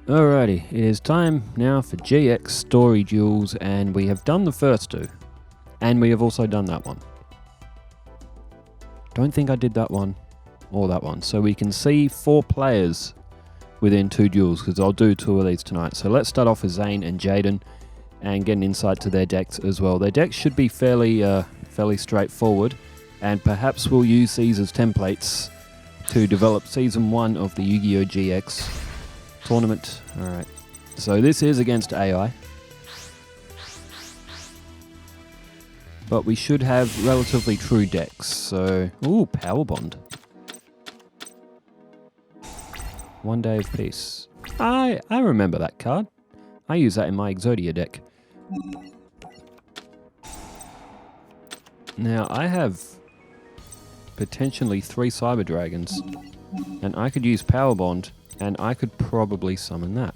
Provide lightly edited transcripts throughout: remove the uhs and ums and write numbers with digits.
Alrighty, it is time now for GX story duels, and we have done the first two. And we have also done that one. Don't think I did that one or that one. So we can see 4 players within 2 duels, because I'll do 2 of these tonight. So let's start off with Zane and Jaden and get an insight to their decks as well. Their decks should be fairly straightforward, and perhaps we'll use these as templates to develop Season 1 of the Yu-Gi-Oh! GX tournament. Alright, so this is against AI, but we should have relatively true decks. So, ooh, Power Bond. 1 Day of Peace. I remember that card. I use that in my Exodia deck. Now, I have potentially 3 Cyber Dragons, and I could use Power Bond, and I could probably summon that.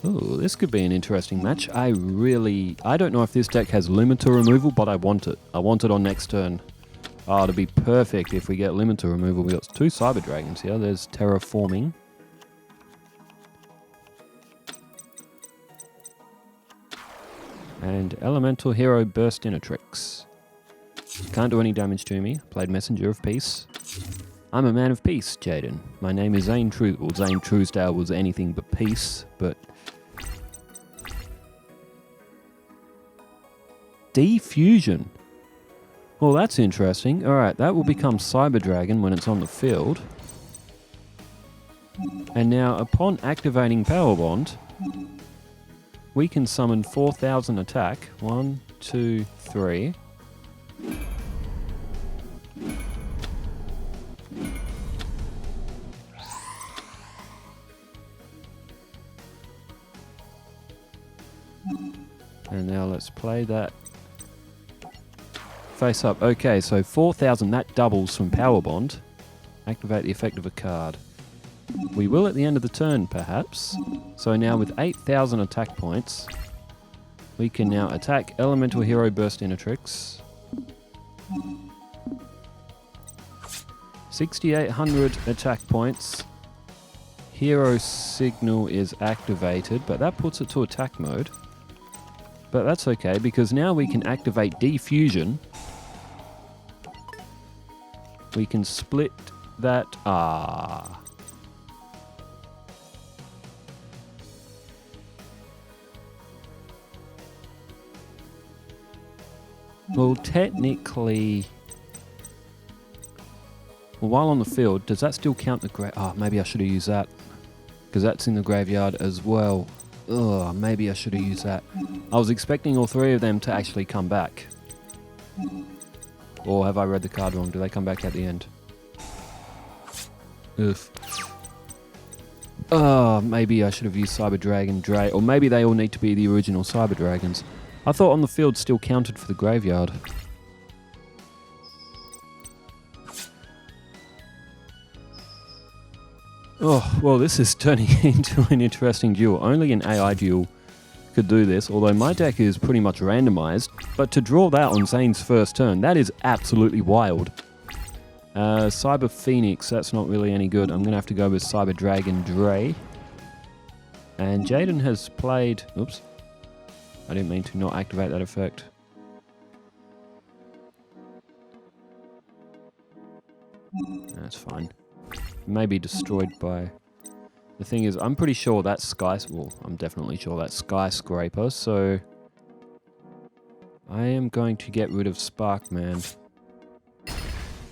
Ooh, this could be an interesting match. I don't know if this deck has limiter removal, but I want it. I want it on next turn. Oh, it'd be perfect if we get limiter removal. We got 2 Cyber Dragons here. There's Terraforming. And Elemental Hero Burstinatrix. Can't do any damage to me. Played Messenger of Peace. I'm a man of peace, Jaden. My name is Zane Well, Zane Truesdale was anything but peace, but... Defusion. Well, that's interesting. Alright, that will become Cyber Dragon when it's on the field. And now, upon activating Power Bond, we can summon 4,000 attack. 1, 2, 3... And now let's play that face up. Okay, so 4,000, that doubles from Power Bond. Activate the effect of a card. We will at the end of the turn, perhaps. So now with 8,000 attack points, we can now attack Elemental Hero Burstinatrix. 6,800 attack points. Hero Signal is activated, but that puts it to attack mode. But that's okay, because now we can activate Defusion. We can split that... Well, technically... Well, while on the field, does that still count the maybe I should have used that. Because that's in the graveyard as well. Ugh, maybe I should have used that. I was expecting all 3 of them to actually come back. Or have I read the card wrong? Do they come back at the end? Ugh. Oh, maybe I should have used Cyber Dragon Dre. Or maybe they all need to be the original Cyber Dragons. I thought on the field still counted for the graveyard. Oh, well, this is turning into an interesting duel. Only an AI duel could do this, although my deck is pretty much randomized. But to draw that on Zane's first turn, that is absolutely wild. Cyber Phoenix, that's not really any good. I'm going to have to go with Cyber Dragon Dre. And Jaden has played... Oops. I didn't mean to not activate that effect. That's fine. Maybe destroyed by... The thing is, I'm pretty sure that's I'm definitely sure that's Skyscraper, so... I am going to get rid of Sparkman.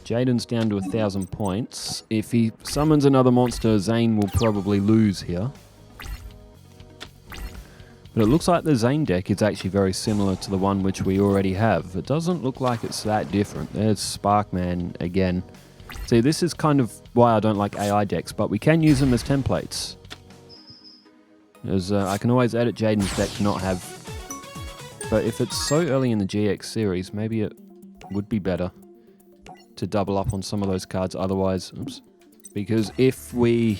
Jaden's down to 1,000 points. If he summons another monster, Zane will probably lose here. But it looks like the Zane deck is actually very similar to the one which we already have. It doesn't look like it's that different. There's Sparkman again. See, this is kind of why I don't like AI decks, but we can use them as templates. As I can always edit Jaden's deck to not have... But if it's so early in the GX series, maybe it would be better to double up on some of those cards. Otherwise, oops. Because if we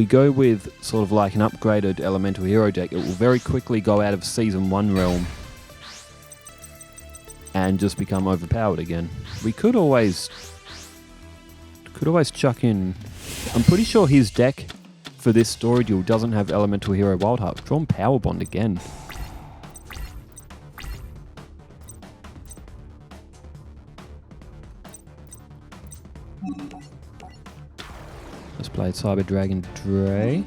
go with sort of like an upgraded Elemental Hero deck, it will very quickly go out of Season 1 realm and just become overpowered again. We could always chuck in... I'm pretty sure his deck for this story duel doesn't have Elemental Hero Wild Heart. Drawn Power Bond again. Let's play Cyber Dragon Dre.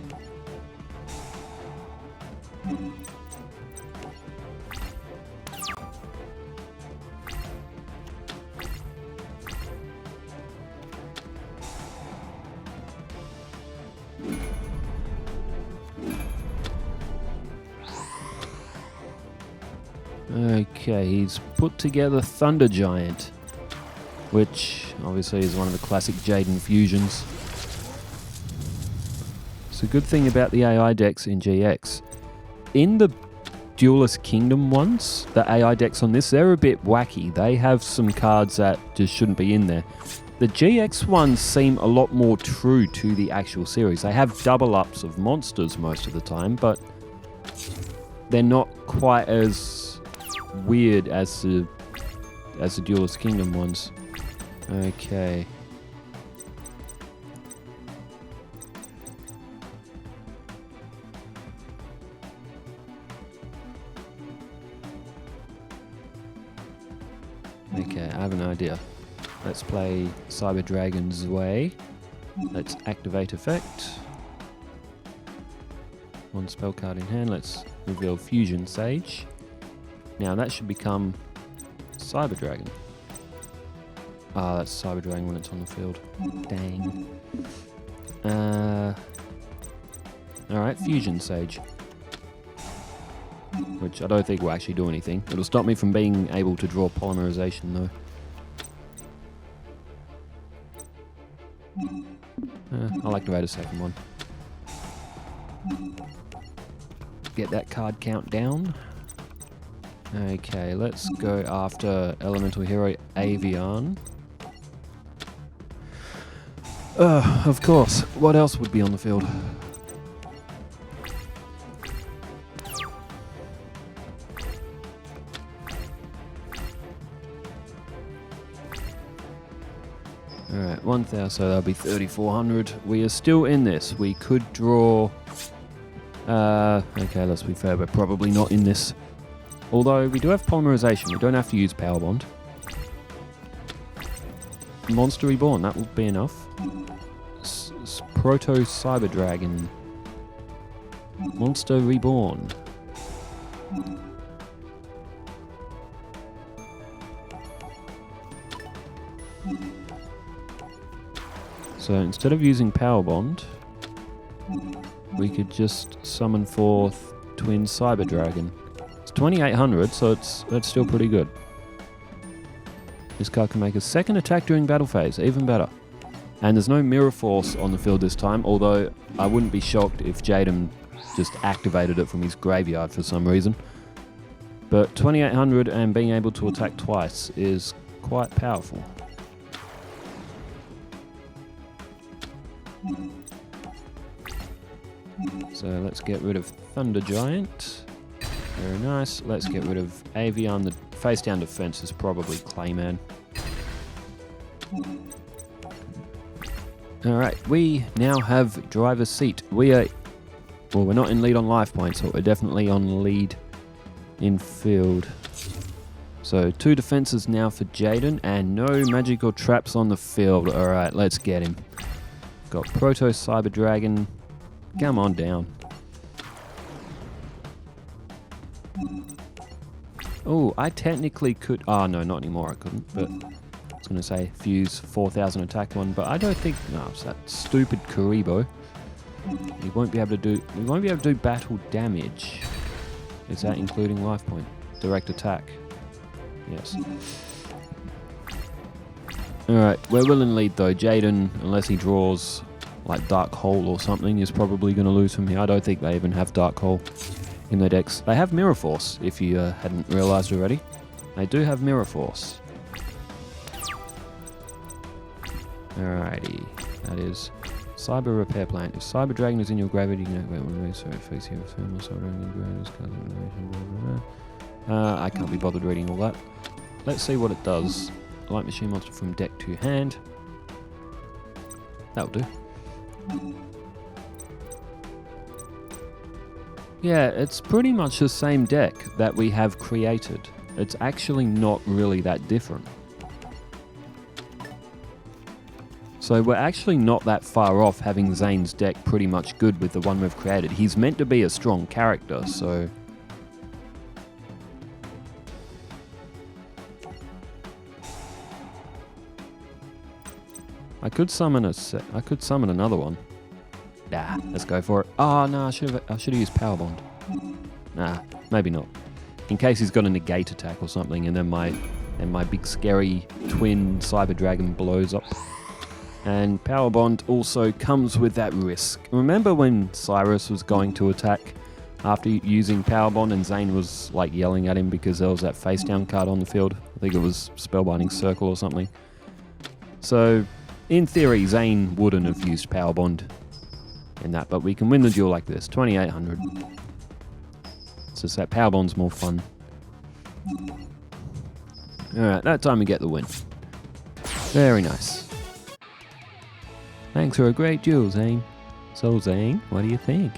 Okay, he's put together Thunder Giant, which obviously is one of the classic Jaden fusions. It's a good thing about the AI decks in GX. In the Duelist Kingdom ones, the AI decks on this, they're a bit wacky. They have some cards that just shouldn't be in there. The GX ones seem a lot more true to the actual series. They have double ups of monsters most of the time, but they're not quite as weird as the Duelist Kingdom ones. Okay. Okay, I have an idea. Let's play Cyber Dragon's Way. Let's activate effect. One spell card in hand. Let's reveal Fusion Sage. Now that should become Cyber Dragon. Ah, that's Cyber Dragon when it's on the field. Dang. Alright, Fusion Sage. Which I don't think will actually do anything. It'll stop me from being able to draw Polymerization though. I'll activate a second one. Get that card count down. Okay, let's go after Elemental Hero Avian. Of course. What else would be on the field? Alright, 1,000, so that'll be 3,400. We are still in this. We could draw... okay, let's be fair, we're probably not in this. Although we do have Polymerization, we don't have to use Power Bond. Monster Reborn, that will be enough. Proto Cyber Dragon. Monster Reborn. So instead of using Power Bond, we could just summon forth Twin Cyber Dragon. It's 2,800, so that's still pretty good. This card can make a second attack during battle phase, even better. And there's no Mirror Force on the field this time, although I wouldn't be shocked if Jaden just activated it from his graveyard for some reason. But 2,800 and being able to attack twice is quite powerful. So let's get rid of Thunder Giant. Very nice. Let's get rid of Avian. The face down defense is probably Clayman. Alright, we now have driver's seat. We're not in lead on life points, but we're definitely on lead in field. So 2 defenses now for Jaden and no magical traps on the field. Alright, let's get him. Got Proto Cyber Dragon. Come on down. Oh, I technically could... Oh, no, not anymore. I couldn't, but... I was going to say fuse 4,000 attack one, but I don't think... No, it's that stupid Karibo. We won't be able to do battle damage. Is that including life point? Direct attack. Yes. Alright, we're well in lead though. Jaden, unless he draws like Dark Hole or something, is probably going to lose from here. I don't think they even have Dark Hole in their decks. They have Mirror Force, if you hadn't realised already. They do have Mirror Force. Alrighty, that is Cyber Repair Plant. If Cyber Dragon is in your graveyard, you can activate one of these, so it face here with thermal, Cyber Dragon, I can't be bothered reading all that. Let's see what it does. Light Machine Monster from deck to hand. That'll do. Yeah, it's pretty much the same deck that we have created. It's actually not really that different. So we're actually not that far off having Zane's deck pretty much good with the one we've created. He's meant to be a strong character, so... I could summon another one. Nah, let's go for it. Oh no, I should have used Power Bond. Nah, maybe not. In case he's got a negate attack or something, and then my big scary twin Cyber Dragon blows up. And Power Bond also comes with that risk. Remember when Cyrus was going to attack after using Power Bond and Zane was like yelling at him because there was that face down card on the field? I think it was Spellbinding Circle or something. So, in theory, Zane wouldn't have used Power Bond in that, but we can win the duel like this, 2800. It's just that Power Bond's more fun. Alright, that time we get the win. Very nice. Thanks for a great duel, Zane. So, Zane, what do you think?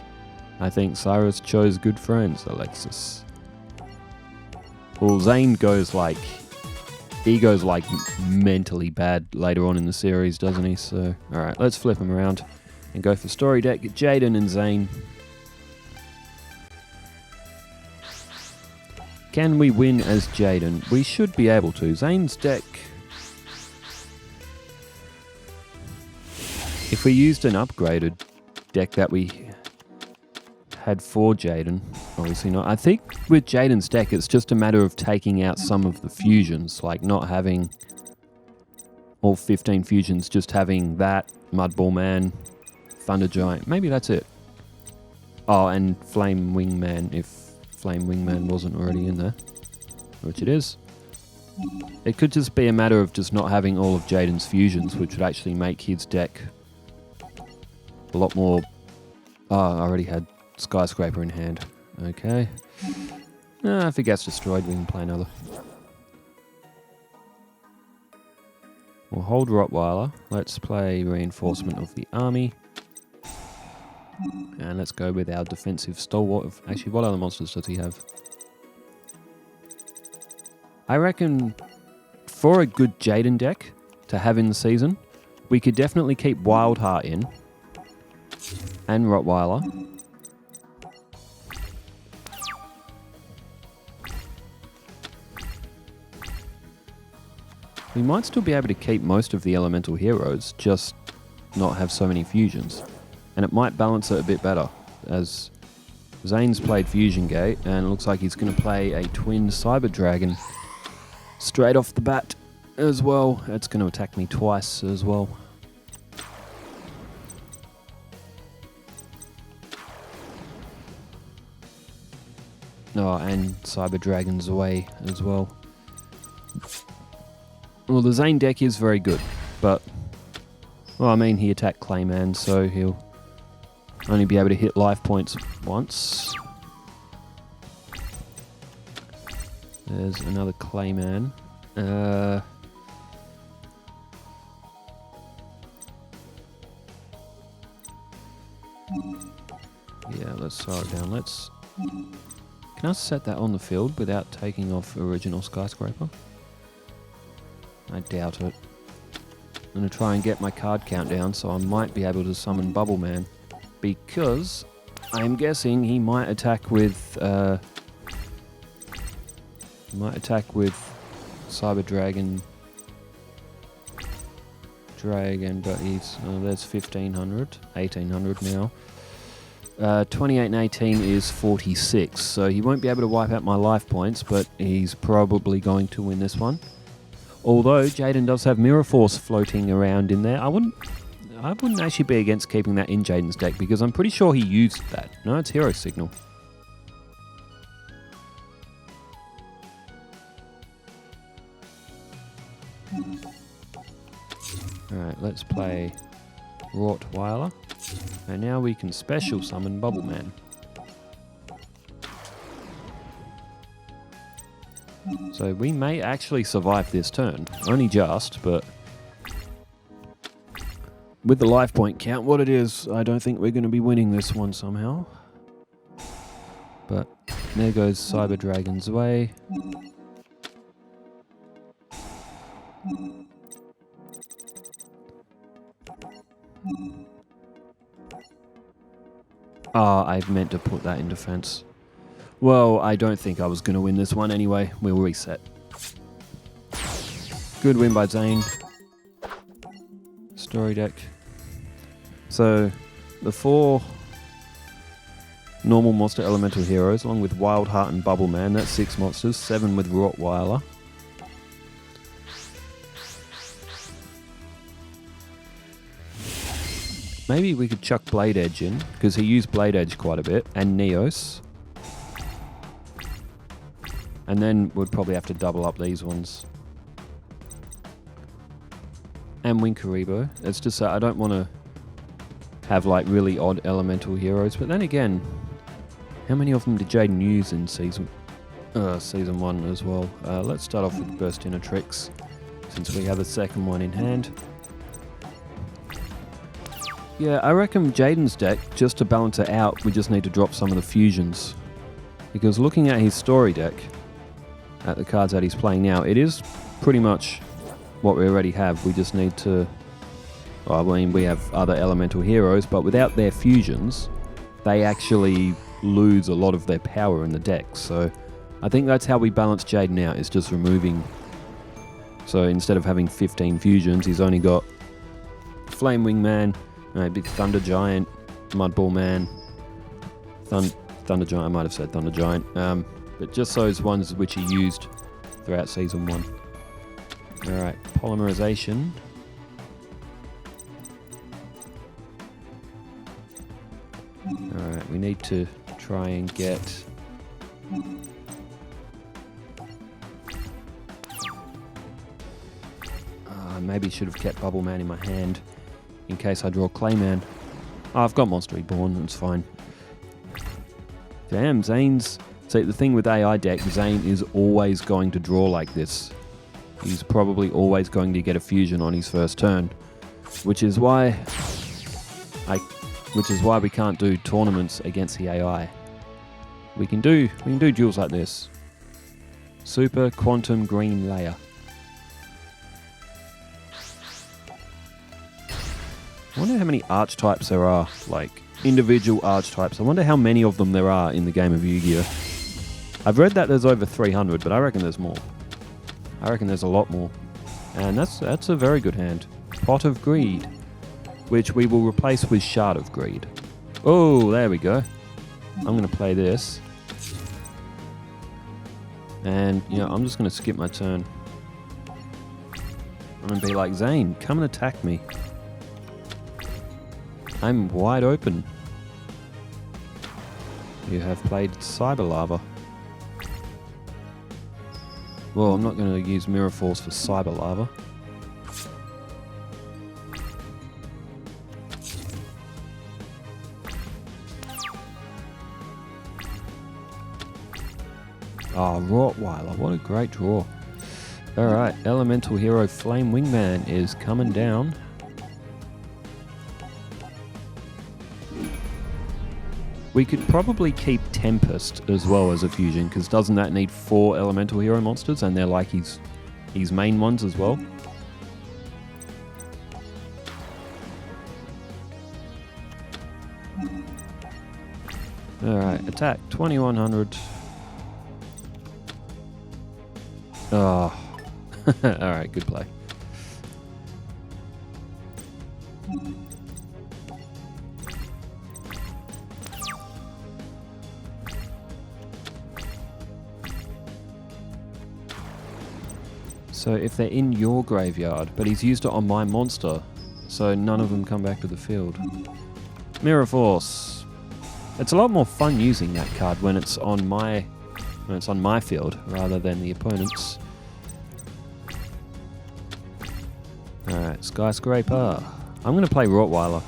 I think Cyrus chose good friends, Alexis. Well, Zane goes like... He goes like mentally bad later on in the series, doesn't he? So, alright, let's flip him around and go for story deck. Get Jaden and Zane. Can we win as Jaden? We should be able to. Zane's deck... If we used an upgraded deck that we had for Jaden, obviously not. I think with Jaden's deck, it's just a matter of taking out some of the fusions, like not having all 15 fusions, just having that, Mudball Man, Thunder Giant. Maybe that's it. Oh, and Flame Wingman, if Flame Wingman wasn't already in there, which it is. It could just be a matter of just not having all of Jaden's fusions, which would actually make his deck a lot more... Oh, I already had Skyscraper in hand. Okay. If it gets destroyed, we can play another. We'll hold Rottweiler. Let's play Reinforcement of the Army. And let's go with our defensive stalwart. Actually, what other monsters does he have? I reckon for a good Jaden deck to have in the season, we could definitely keep Wildheart in. And Rottweiler. We might still be able to keep most of the elemental heroes, just not have so many fusions. And it might balance it a bit better, as Zane's played Fusion Gate, and it looks like he's going to play a twin Cyber Dragon straight off the bat as well. It's going to attack me twice as well. Oh, and Cyber Dragon's away as well. Well, the Zane deck is very good, but... Well, I mean, he attacked Clayman, so he'll only be able to hit life points once. There's another Clayman. Yeah, let's slow it down. Can I set that on the field without taking off original Skyscraper? I doubt it. I'm going to try and get my card count down, so I might be able to summon Bubble Man. Because I'm guessing he might attack with... Cyber Dragon. But he's... there's 1500. 1800 now. 28 and 18 is 46, so he won't be able to wipe out my life points, but he's probably going to win this one. Although Jaden does have Mirror Force floating around in there, I wouldn't actually be against keeping that in Jaden's deck, because I'm pretty sure he used that. No, it's Hero Signal. Alright, let's play Rottweiler. And now we can special summon Bubble Man. So we may actually survive this turn. Only just, but... With the life point count, what it is, I don't think we're going to be winning this one somehow. But there goes Cyber Dragon's way. I meant to put that in defense. Well, I don't think I was going to win this one anyway. We'll reset. Good win by Zane. Story deck. So, the 4 normal monster elemental heroes, along with Wild Heart and Bubble Man, that's 6 monsters, 7 with Rottweiler. Maybe we could chuck Blade Edge in, because he used Blade Edge quite a bit, and Neos. And then we'd probably have to double up these ones. And Winkaribo. It's just that I don't want to have like really odd elemental heroes. But then again, how many of them did Jaden use in season 1 as well? Let's start off with Burstinatrix, since we have a second one in hand. Yeah, I reckon Jaden's deck, just to balance it out, we just need to drop some of the fusions. Because looking at his story deck, at the cards that he's playing now, it is pretty much what we already have. We just need to... Well, I mean, we have other elemental heroes, but without their fusions, they actually lose a lot of their power in the deck. So I think that's how we balance Jaden out, is just removing... So instead of having 15 fusions, he's only got Flame Wing Man, Big Thunder Giant, Mudball Man, Thunder Giant, I might have said Thunder Giant, but just those ones which he used throughout Season 1. Alright, Polymerization. Alright, we need to try and get... maybe should have kept Bubble Man in my hand in case I draw Clayman. Oh, I've got Monster Reborn, it's fine. Damn, Zane's... See, the thing with AI deck, Zane is always going to draw like this. He's probably always going to get a fusion on his first turn, which is why we can't do tournaments against the AI. We can do duels like this. Super Quantum Green Layer. I wonder how many archetypes there are, like individual archetypes. I wonder how many of them there are in the game of Yu-Gi-Oh! I've read that there's over 300, but I reckon there's more. I reckon there's a lot more. And that's a very good hand. Pot of Greed, which we will replace with Shard of Greed. Oh, there we go. I'm going to play this. And, I'm just going to skip my turn. I'm going to be like, Zane, come and attack me. I'm wide open. You have played Cyber Lava. Well, I'm not going to use Mirror Force for Cyber Lava. Oh, Rottweiler, what a great draw. Alright, Elemental Hero Flame Wingman is coming down. We could probably keep Tempest as well as a fusion, because doesn't that need 4 elemental hero monsters, and they're like his main ones as well? Alright, attack 2100. Oh. Alright, good play. So if they're in your graveyard, but he's used it on my monster, so none of them come back to the field. Mirror Force. It's a lot more fun using that card when it's on my field rather than the opponent's. Alright, Skyscraper. I'm going to play Rottweiler,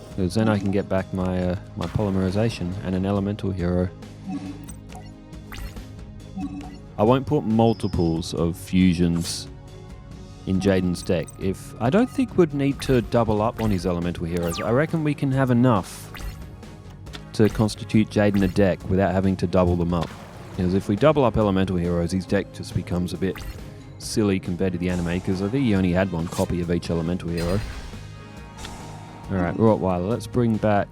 because then I can get back my Polymerization and an elemental hero. I won't put multiples of fusions in Jaden's deck. I don't think we'd need to double up on his elemental heroes. I reckon we can have enough to constitute Jaden a deck without having to double them up. Because if we double up elemental heroes, his deck just becomes a bit silly compared to the anime, because I think he only had one copy of each elemental hero. Alright, Rottweiler, let's bring back...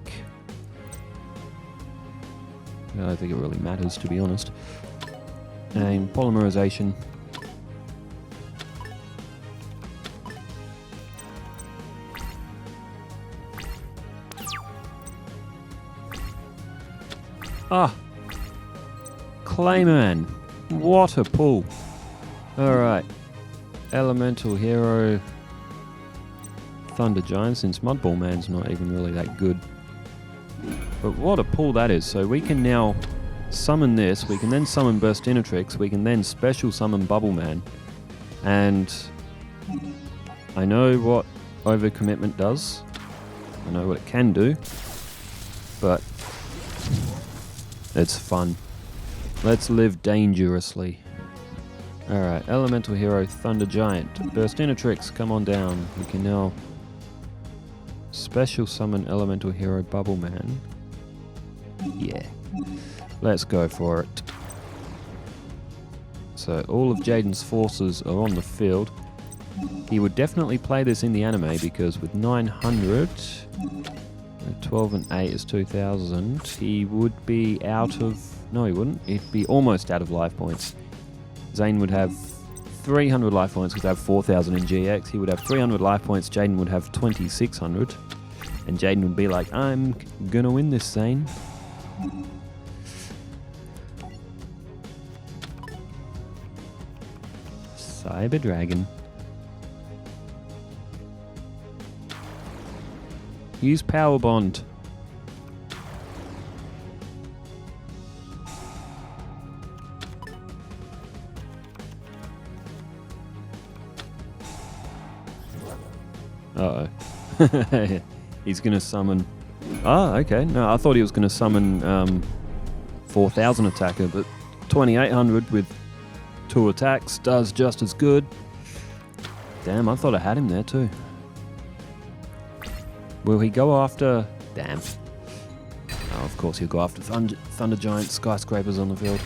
I don't think it really matters, to be honest. And polymerization. Ah! Clayman! What a pull! Alright. Elemental hero... Thunder Giant, since Mudball Man's not even really that good. But what a pull that is. So we can now summon this, we can then summon Burstinatrix, we can then special summon Bubble Man. And I know what overcommitment does. I know what it can do. But it's fun. Let's live dangerously. Alright, Elemental Hero Thunder Giant. Burstinatrix, come on down. We can now special summon Elemental Hero Bubble Man. Yeah. Let's go for it. So all of Jaden's forces are on the field. He would definitely play this in the anime because with 900, 12 and 8 is 2000, he would be out of... No, he wouldn't. He'd be almost out of life points. Zane would have 300 life points because I have 4,000 in GX. He would have 300 life points. Jaden would have 2,600. And Jaden would be like, I'm gonna win this, Zane. Cyber Dragon. Use Power Bond. Uh-oh. He's going to summon... Oh, okay. No, I thought he was going to summon 4,000 attacker, but 2,800 with 2 attacks does just as good. Damn, I thought I had him there too. Will he go after... Damn. Oh, of course he'll go after Thunder Giant Skyscrapers on the field.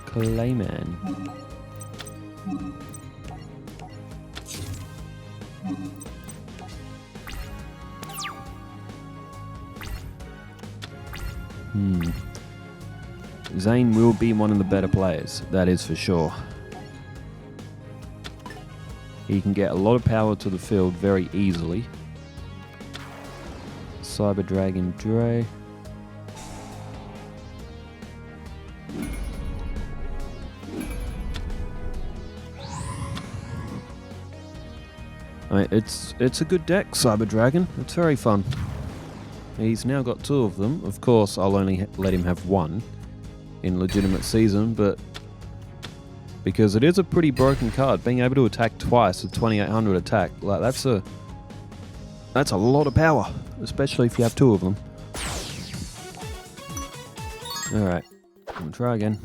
Clayman. Zane will be one of the better players, that is for sure. He can get a lot of power to the field very easily. Cyber Dragon Dre. It's a good deck, Cyber Dragon. It's very fun. He's now got 2 of them. Of course, I'll only let him have 1 in legitimate season, but because it is a pretty broken card, being able to attack twice with 2,800 attack, like that's a lot of power, especially if you have 2 of them. All right, I'm gonna try again.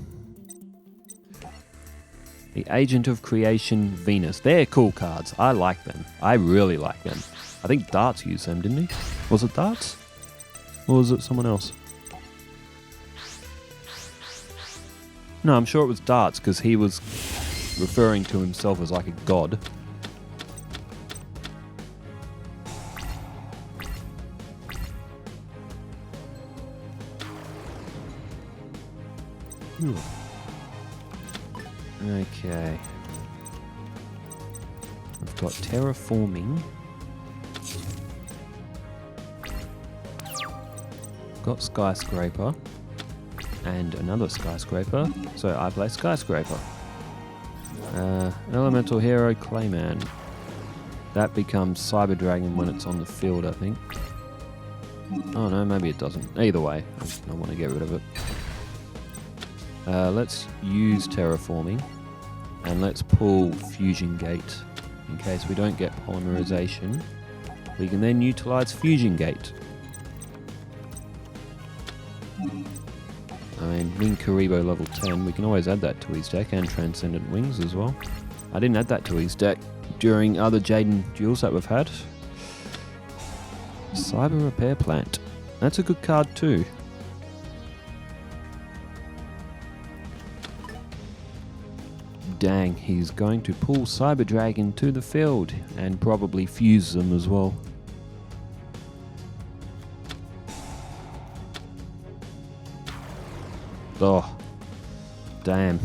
The Agent of Creation Venus. They're cool cards. I like them. I really like them. I think Darts used them, didn't he? Was it Darts? Or was it someone else? No, I'm sure it was Darts because he was referring to himself as like a god. Okay. I've got terraforming. Got skyscraper. And another skyscraper. So I play skyscraper. Elemental hero Clayman. That becomes Cyber Dragon when it's on the field, I think. Oh no, maybe it doesn't. Either way, I want to get rid of it. Let's use terraforming, and let's pull Fusion Gate in case we don't get polymerization. We can then utilize Fusion Gate. I mean, Wing Karibo level 10, we can always add that to his deck, and Transcendent Wings as well. I didn't add that to his deck during other Jaden duels that we've had. Cyber Repair Plant. That's a good card too. Dang, he's going to pull Cyber Dragon to the field and probably fuse them as well. Oh, damn.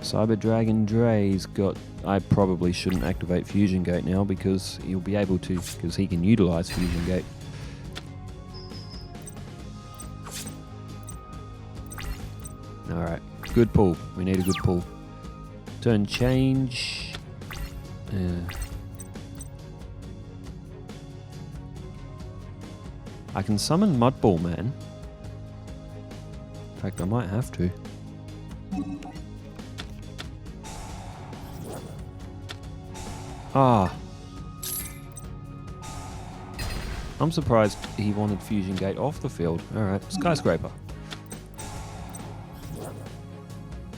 Cyber Dragon Dre's got... I probably shouldn't activate Fusion Gate now because he'll be able to, because he can utilize Fusion Gate. Alright, good pull. We need a good pull. Turn change. I can summon Mudball Man. In fact, I might have to. Ah. I'm surprised he wanted Fusion Gate off the field. Alright, Skyscraper.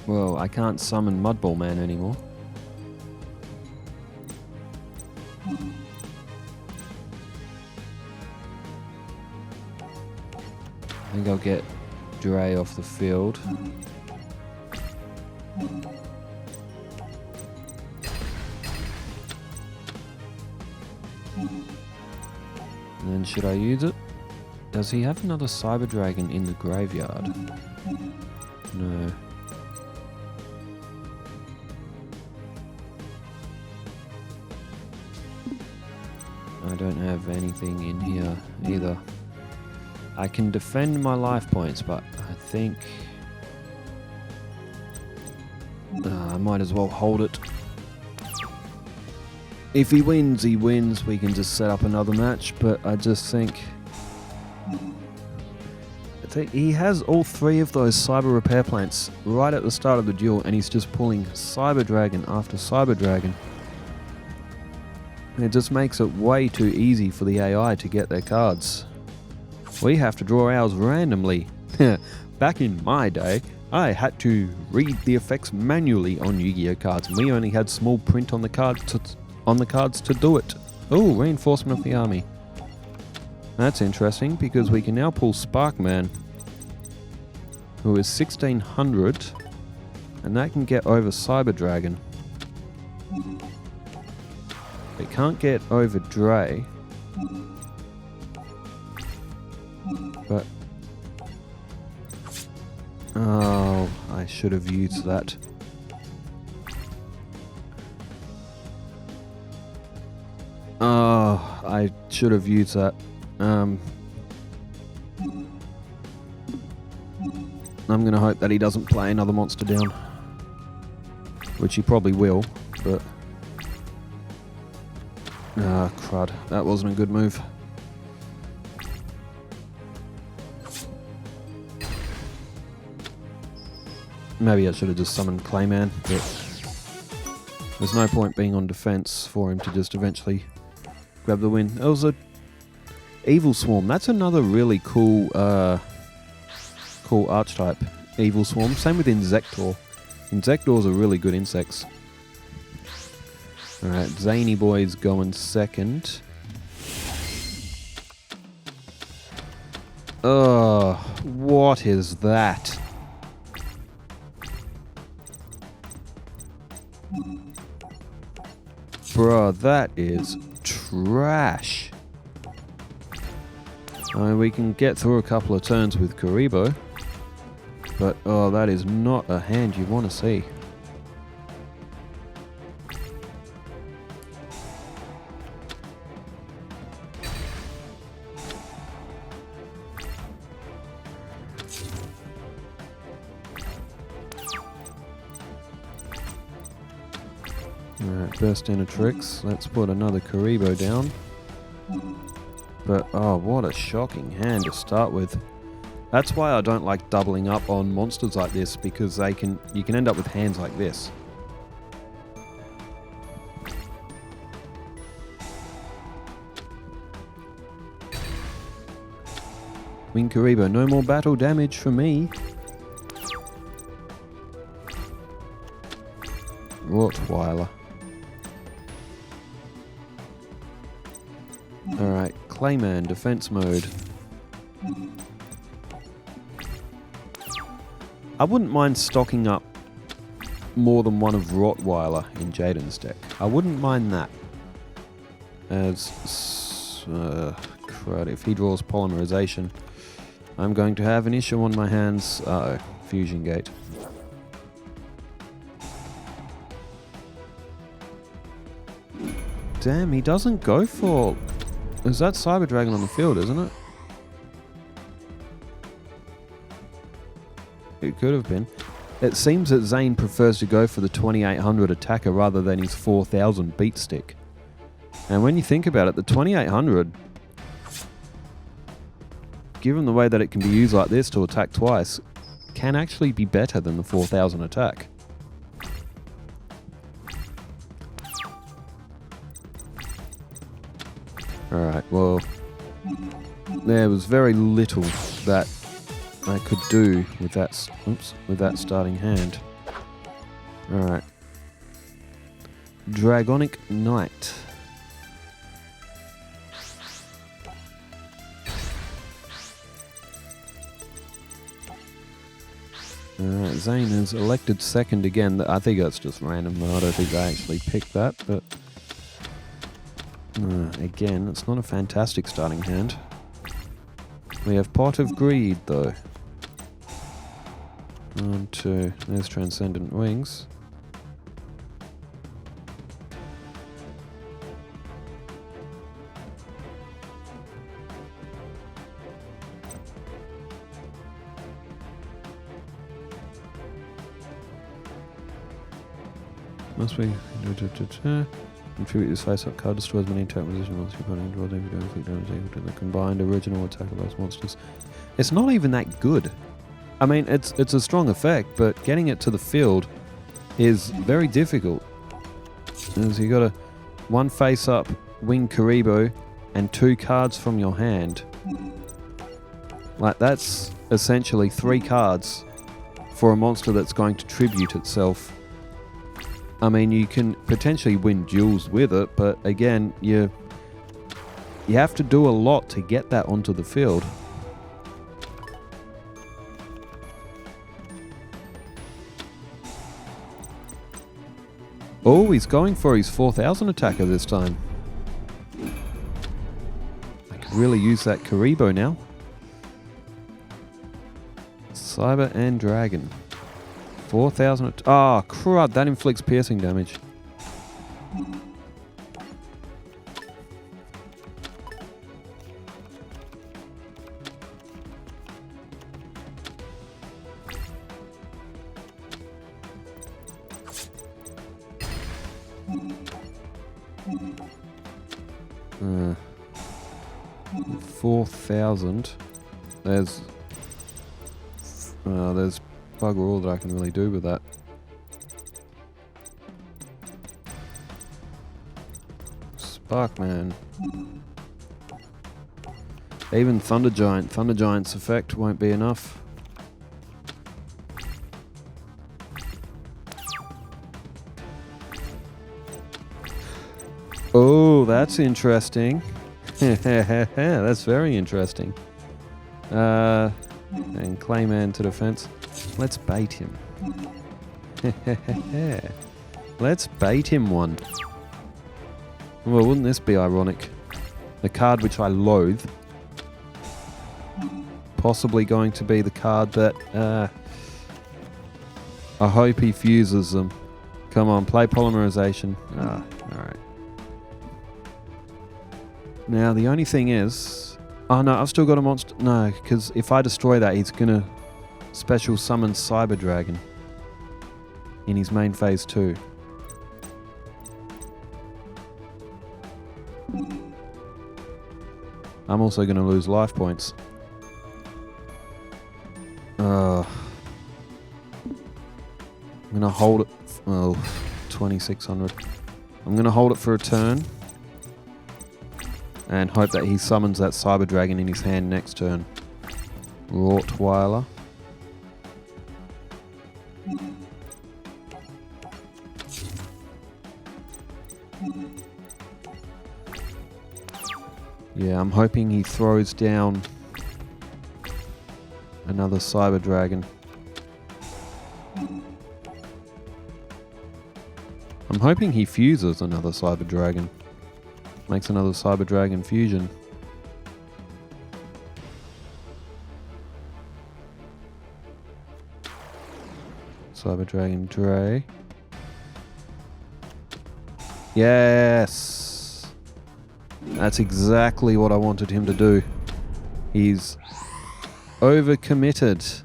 Well, I can't summon Mudball Man anymore. I think I'll get Dre off the field. And then should I use it? Does he have another Cyber Dragon in the graveyard? No. I don't have anything in here either. I can defend my life points, but I think I might as well hold it. If he wins, he wins. We can just set up another match, but I just think he has all three of those Cyber Repair Plants right at the start of the duel, and he's just pulling Cyber Dragon after Cyber Dragon. It just makes it way too easy for the AI to get their cards. We have to draw ours randomly. Back in my day, I had to read the effects manually on Yu-Gi-Oh cards, and we only had small print on the cards to do it. Oh, reinforcement of the army. That's interesting because we can now pull Sparkman, who is 1600, and that can get over Cyber Dragon. It can't get over Dre. But... oh, I should have used that. Oh, I should have used that. I'm gonna hope that he doesn't play another monster down. Which he probably will, but... ah, crud. That wasn't a good move. Maybe I should have just summoned Clayman, but there's no point being on defense for him to just eventually grab the win. That was a Evil Swarm. That's another really cool cool archetype. Evil Swarm. Same with Insector. Insectors are really good insects. Alright, Zany Boy's going second. Oh, what is that? Bruh, that is trash. We can get through a couple of turns with Karibo, but oh, that is not a hand you want to see. Alright, burst into tricks. Let's put another Karibo down. But oh, what a shocking hand to start with. That's why I don't like doubling up on monsters like this, because you can end up with hands like this. Wing Karibo, no more battle damage for me. Rottweiler. Alright, Clayman, defense mode. I wouldn't mind stocking up more than one of Rottweiler in Jaden's deck. I wouldn't mind that. As crud, if he draws Polymerization, I'm going to have an issue on my hands. Uh-oh, Fusion Gate. Damn, he doesn't go for... Is that Cyber Dragon on the field, isn't it? It could have been. It seems that Zane prefers to go for the 2800 attacker rather than his 4000 beat stick. And when you think about it, the 2800, given the way that it can be used like this to attack twice, can actually be better than the 4000 attack. Alright, well, there was very little that I could do with that, with that starting hand. Alright. Dragonic Knight. Alright, Zane is elected second again. I think that's just random. I don't think they actually picked that, but... again, it's not a fantastic starting hand. We have Pot of Greed, though. 1, 2. There's Transcendent Wings. Must be... Contribute this face-up card, destroys many attack position once you put in, draws every inflict damage equal to the combined original attack of those monsters. It's not even that good. I mean, it's a strong effect, but getting it to the field is very difficult. As you got a 1 face-up, wing Karibo, and 2 cards from your hand. Like, that's essentially 3 cards for a monster that's going to tribute itself. I mean, you can potentially win duels with it, but again, you have to do a lot to get that onto the field. Oh, he's going for his 4000 attacker this time. I could really use that Karibo now. Cyber and Dragon. 4000. Ah, oh, crud, that inflicts piercing damage. Uh, 4000. There's bugger all that I can really do with that. Sparkman. Even Thunder Giant. Thunder Giant's effect won't be enough. Oh, that's interesting. That's very interesting. And Clayman to defense. Let's bait him. Let's bait him one. Well, wouldn't this be ironic? The card which I loathe. Possibly going to be the card that... I hope he fuses them. Come on, play Polymerization. Ah, alright. Now, the only thing is... Oh no, I've still got a monster... No, because if I destroy that, he's going to special summon Cyber Dragon in his main phase 2. I'm also going to lose life points. I'm going to hold it... Oh, 2600. I'm going to hold it for a turn. And hope that he summons that Cyber Dragon in his hand next turn. Rottweiler. Yeah, I'm hoping he throws down another Cyber Dragon. I'm hoping he fuses another Cyber Dragon. Makes another Cyber Dragon fusion. Cyber Dragon Dre. Yes! That's exactly what I wanted him to do. He's overcommitted.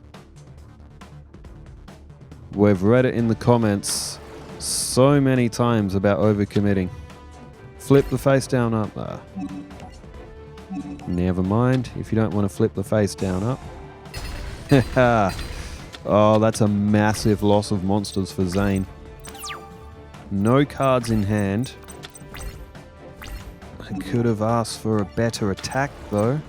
We've read it in the comments so many times about overcommitting. Flip the face down up. Never mind if you don't want to flip the face down up. Oh, that's a massive loss of monsters for Zane. No cards in hand. I could have asked for a better attack though.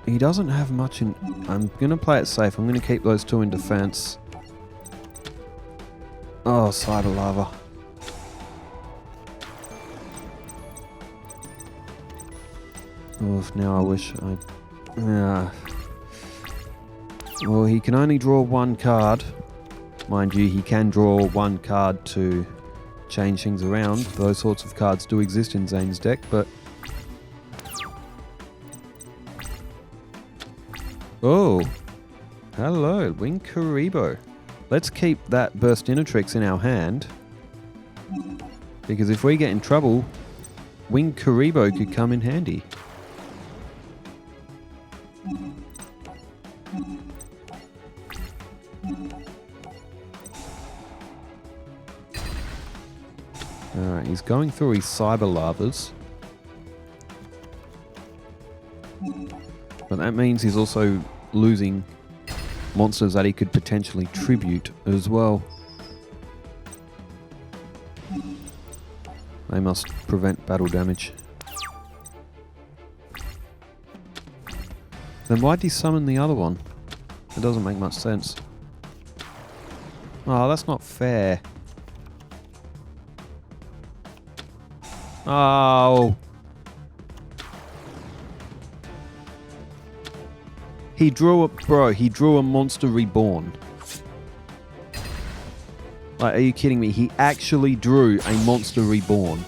He doesn't have much in... I'm going to play it safe. I'm going to keep those two in defense. Oh, Cyber Lava. Oof, now I wish I... Well, he can only draw one card. Mind you, he can draw one card to change things around. Those sorts of cards do exist in Zane's deck, but... Oh! Hello, Wing Karibo. Let's keep that Burstinatrix in our hand. Because if we get in trouble, Wing Karibo could come in handy. Alright, he's going through his Cyber Lavas. But that means he's also losing monsters that he could potentially tribute as well. They must prevent battle damage. Then why'd he summon the other one? It doesn't make much sense. Oh, that's not fair. Oh. He drew a Monster Reborn. Like, are you kidding me? He actually drew a Monster Reborn.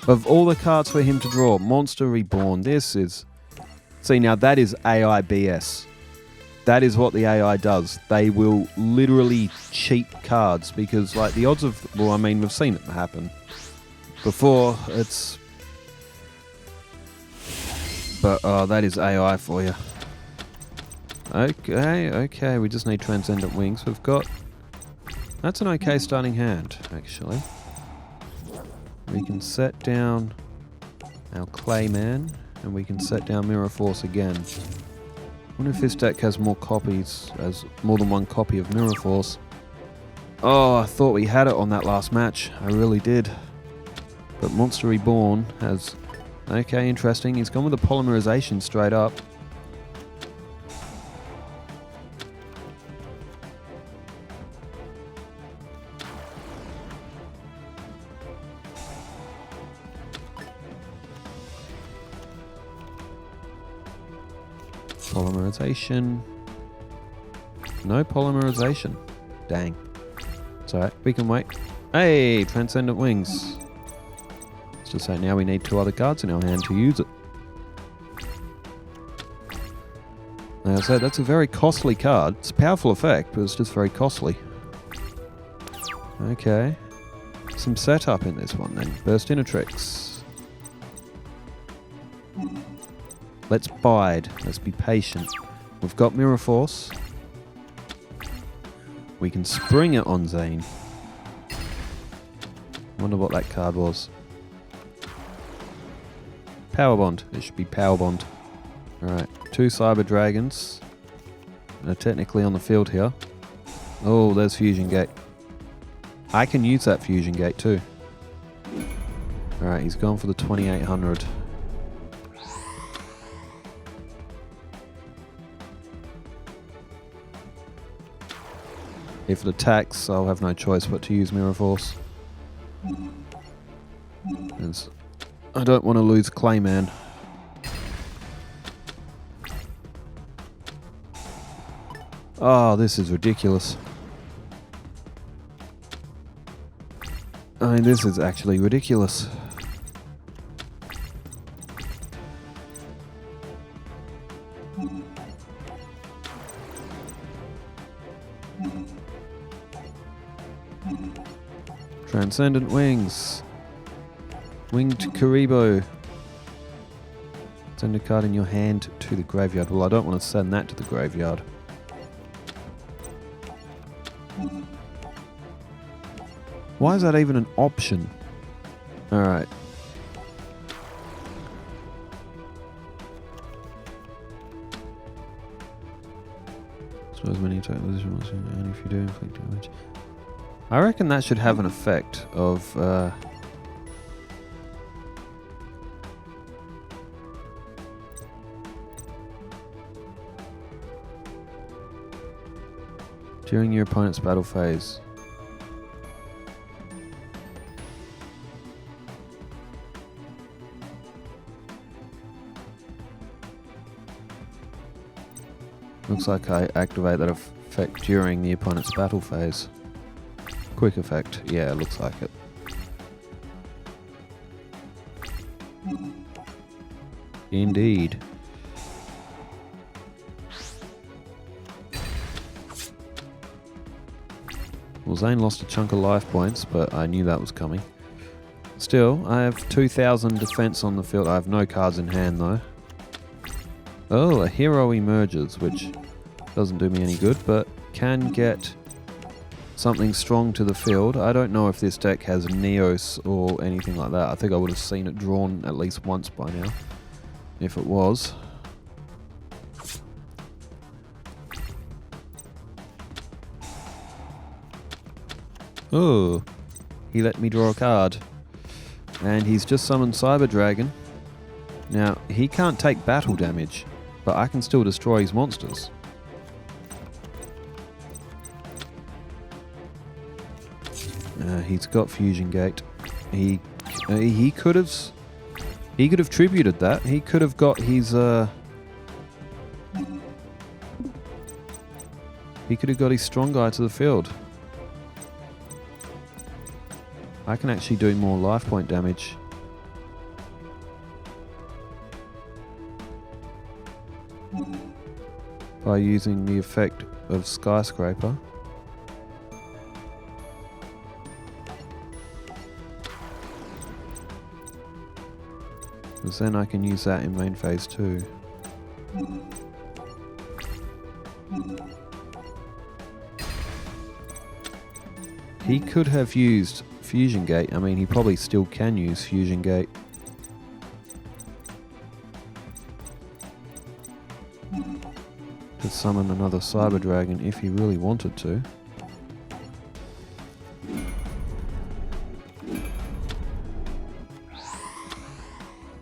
Of all the cards for him to draw, Monster Reborn, this is... See, now that is AI BS. That is what the AI does. They will literally cheat cards because, like, the odds of... Well, I mean, we've seen it happen before. It's... But, that is AI for you. Okay, we just need Transcendent Wings. We've got... That's an okay starting hand, actually. We can set down our Clayman, and we can set down Mirror Force again. I wonder if this deck has more copies, has more than one copy of Mirror Force. Oh, I thought we had it on that last match. I really did. But Monster Reborn has... Okay, interesting. He's gone with the Polymerization straight up. Polymerization. No polymerization. Dang. It's alright, we can wait. Hey, Transcendent Wings. Let's just say now we need two other cards in our hand to use it. Like I said, that's a very costly card. It's a powerful effect, but it's just very costly. Okay. Some setup in this one then. Burstinatrix. Let's bide. Let's be patient. We've got Mirror Force. We can spring it on Zane. Wonder what that card was. Power Bond. It should be Power Bond. Alright. Two Cyber Dragons. They're technically on the field here. Oh, there's Fusion Gate. I can use that Fusion Gate too. Alright, he's gone for the 2800. If it attacks, I'll have no choice but to use Mirror Force. As I don't want to lose Clayman. Oh, this is ridiculous. I mean, this is actually ridiculous. Transcendent Wings. Winged Karibo. Send a card in your hand to the graveyard. Well, I don't want to send that to the graveyard. Why is that even an option? Alright. So as many attack positions, and if you do inflict damage. I reckon that should have an effect of during your opponent's battle phase. Looks like I activate that effect during the opponent's battle phase. Quick effect. Yeah, it looks like it. Indeed. Well, Zane lost a chunk of life points, but I knew that was coming. Still, I have 2,000 defense on the field. I have no cards in hand, though. Oh, a hero emerges, which doesn't do me any good, but can get something strong to the field. I don't know if this deck has Neos or anything like that. I think I would have seen it drawn at least once by now, if it was. Oh, he let me draw a card. And he's just summoned Cyber Dragon. Now, he can't take battle damage, but I can still destroy his monsters. He's got Fusion Gate. He could have tributed that. He could have got his strong guy to the field. I can actually do more life point damage. By using the effect of Skyscraper. Because then I can use that in main phase too. He could have used Fusion Gate. I mean, he probably still can use Fusion Gate. To summon another Cyber Dragon if he really wanted to.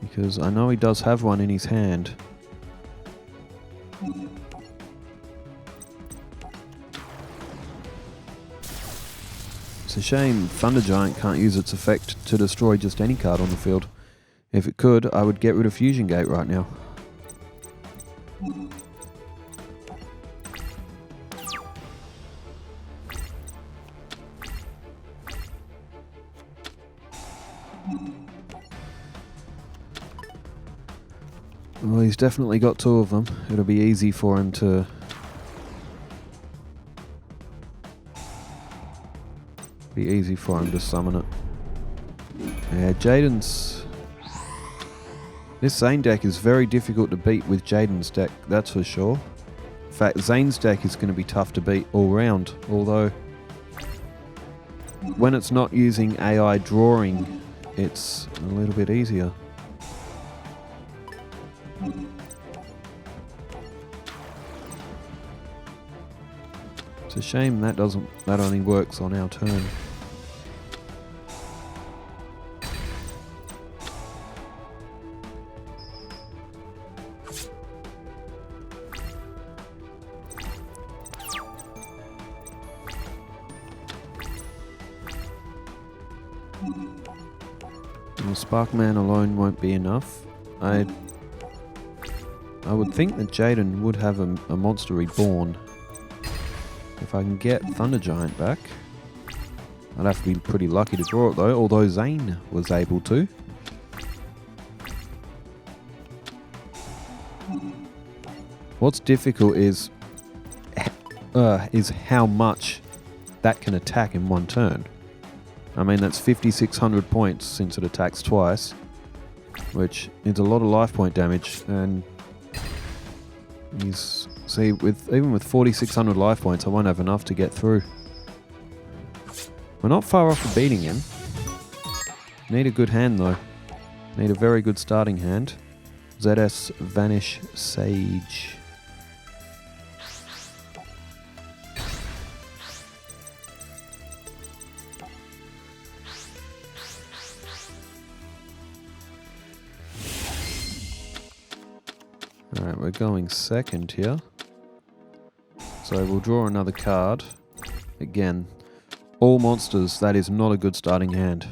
Because I know he does have one in his hand. It's a shame Thunder Giant can't use its effect to destroy just any card on the field. If it could, I would get rid of Fusion Gate right now. Well, he's definitely got two of them. It'll be easy for him to... summon it. Yeah, Jaden's... This Zane deck is very difficult to beat with Jaden's deck, that's for sure. In fact, Zane's deck is going to be tough to beat all round, although... when it's not using AI drawing, it's a little bit easier. It's a shame that only works on our turn. And Sparkman alone won't be enough. I would think that Jaden would have a monster reborn. If I can get Thunder Giant back. I'd have to be pretty lucky to draw it though, although Zane was able to. What's difficult is how much that can attack in one turn. I mean, that's 5,600 points since it attacks twice, which is a lot of life point damage. And even with 4,600 life points, I won't have enough to get through. We're not far off of beating him. Need a good hand though. Need a very good starting hand. ZS Vanish Sage. Alright, we're going second here. So we'll draw another card. Again, all monsters, that is not a good starting hand.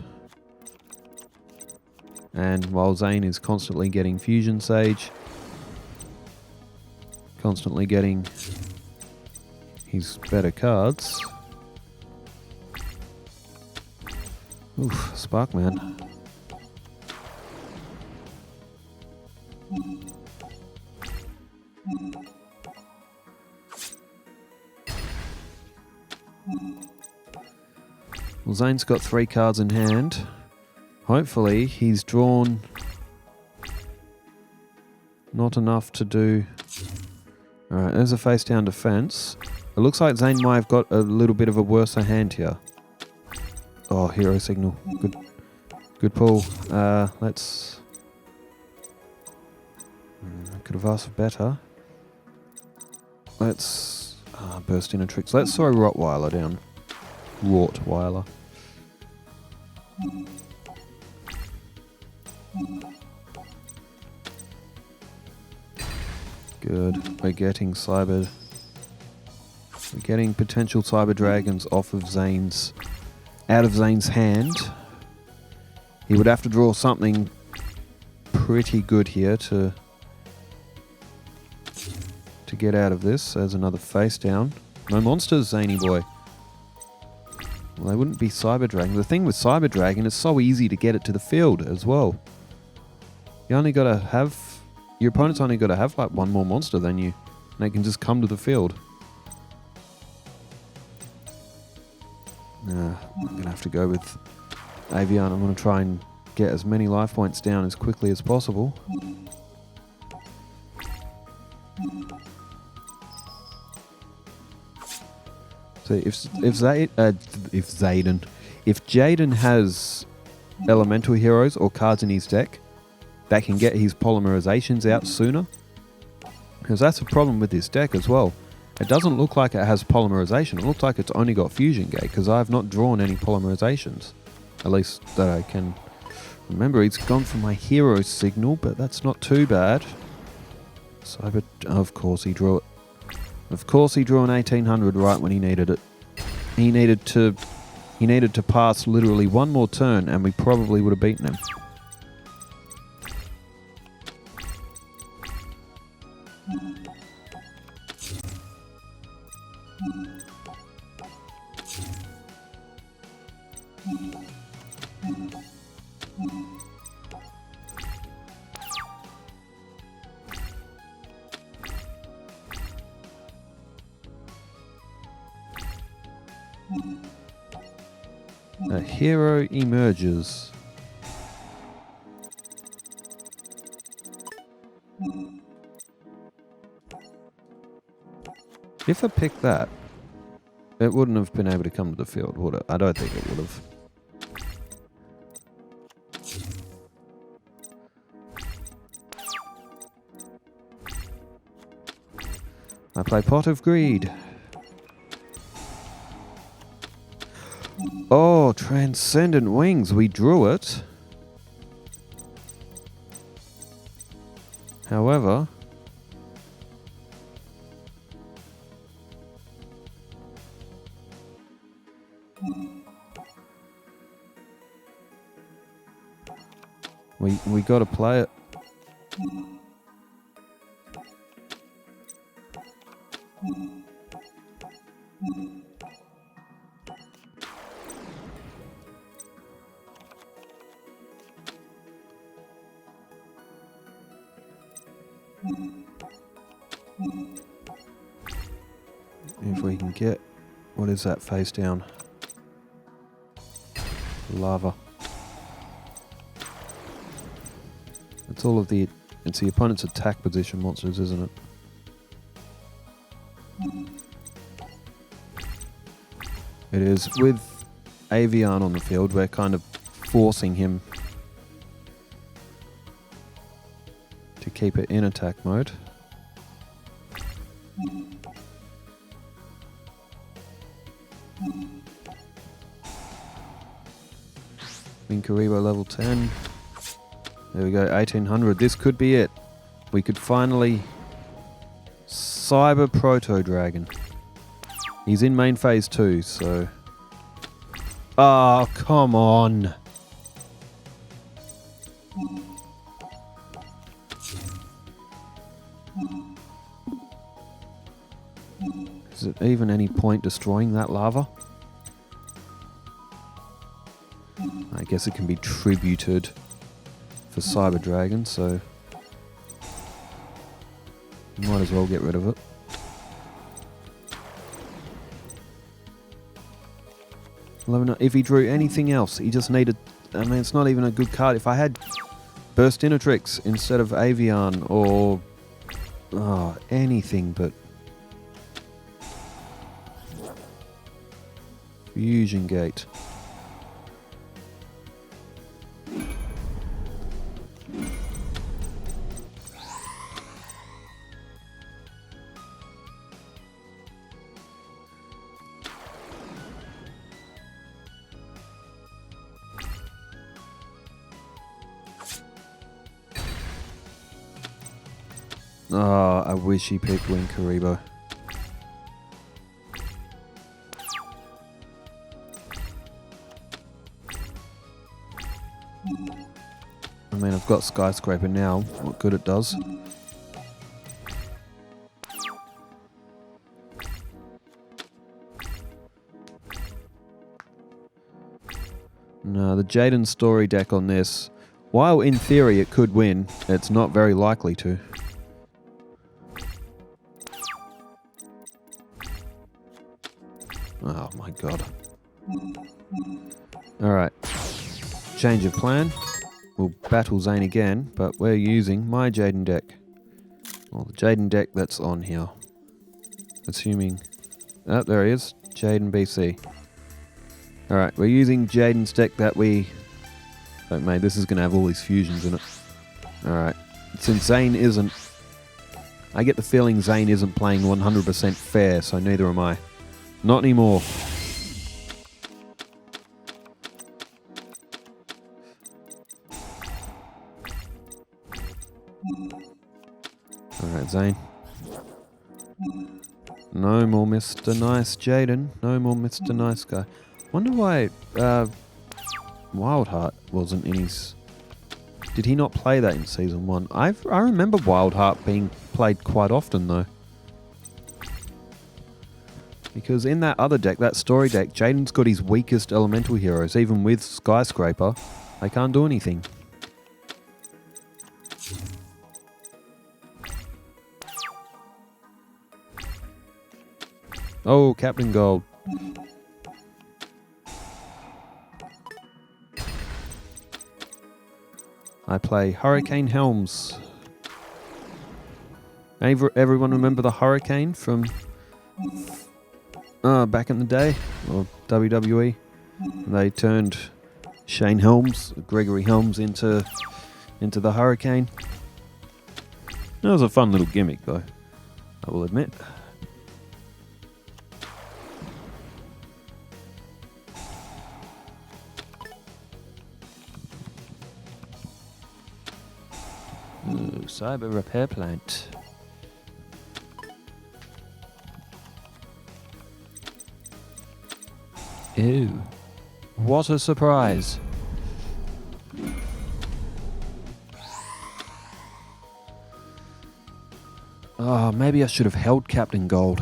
And while Zane is constantly getting Fusion Sage, constantly getting his better cards. Oof, Sparkman. Well, Zane's got 3 cards in hand. Hopefully he's drawn not enough to do... Alright, there's a face down defense. It looks like Zane might have got a little bit of a worse hand here. Oh, hero signal. Good pull. Let's... I could have asked for better. Let's... burst in a tricks. Let's throw Rottweiler down. Rottweiler. Good. We're getting cybered. We're getting potential cyber dragons off of Zane's... out of Zane's hand. He would have to draw something pretty good here to get out of this. There's another face down. No monsters, Zaney boy. Well, they wouldn't be Cyber Dragon. The thing with Cyber Dragon is so easy to get it to the field as well. You only gotta have... Your opponent's only gotta have like one more monster than you. And they can just come to the field. I'm gonna have to go with Avian. I'm gonna try and get as many life points down as quickly as possible. So if Jaden has elemental heroes or cards in his deck that can get his polymerizations out sooner, because that's a problem with this deck as well. It doesn't look like it has polymerization. It looks like it's only got fusion gate because I have not drawn any polymerizations, at least that I can remember. He's gone for my hero signal, but that's not too bad. Cyber, of course he drew it. Of course he drew an 1800 right when he needed it. He needed to pass literally one more turn and we probably would have beaten him. A hero emerges. If I picked that, it wouldn't have been able to come to the field, would it? I don't think it would have. I play Pot of Greed. Oh, Transcendent Wings. We drew it. However... We got to play it. If we can get... What is that face down? Lava. It's all of the... It's the opponent's attack position monsters, isn't it? It is. With Avian on the field, we're kind of forcing him to keep it in attack mode. Winkaribo level 10. There we go, 1800. This could be it. We could finally... Cyber Proto Dragon. He's in main phase 2, so... Oh, come on! Is it even any point destroying that lava? I guess it can be tributed for Cyber Dragon, so... Might as well get rid of it. If he drew anything else, he just needed... I mean, it's not even a good card. If I had Burstinatrix instead of Avian or... Oh, anything but... Fusion Gate. Oh, I wish he picked Winkaribo. I mean, I've got Skyscraper now. What good it does. No, the Jaden story deck on this, while in theory it could win, it's not very likely to. Oh my god. Alright. Change of plan. We'll battle Zane again, but we're using my Jaden deck. Well, the Jaden deck that's on here. Assuming... Oh, there he is. Jaden BC. Alright, we're using Jaden's deck that we... Oh mate, this is going to have all these fusions in it. Alright. Since Zane isn't... I get the feeling Zane isn't playing 100% fair, so neither am I. Not anymore. Alright, Zane. No more Mr. Nice Jaden. No more Mr. Nice Guy. Wonder why Wildheart wasn't in his... Did he not play that in Season 1? I remember Wildheart being played quite often though. Because in that other deck, that story deck, Jaden's got his weakest elemental heroes. Even with Skyscraper, they can't do anything. Oh, Captain Gold. I play Hurricane Helms. Everyone remember the Hurricane from back in the day? Or WWE? They turned Shane Helms, Gregory Helms into the Hurricane. That was a fun little gimmick though, I will admit. Ooh, Cyber Repair Plant. Ew. What a surprise. Oh, maybe I should have held Captain Gold.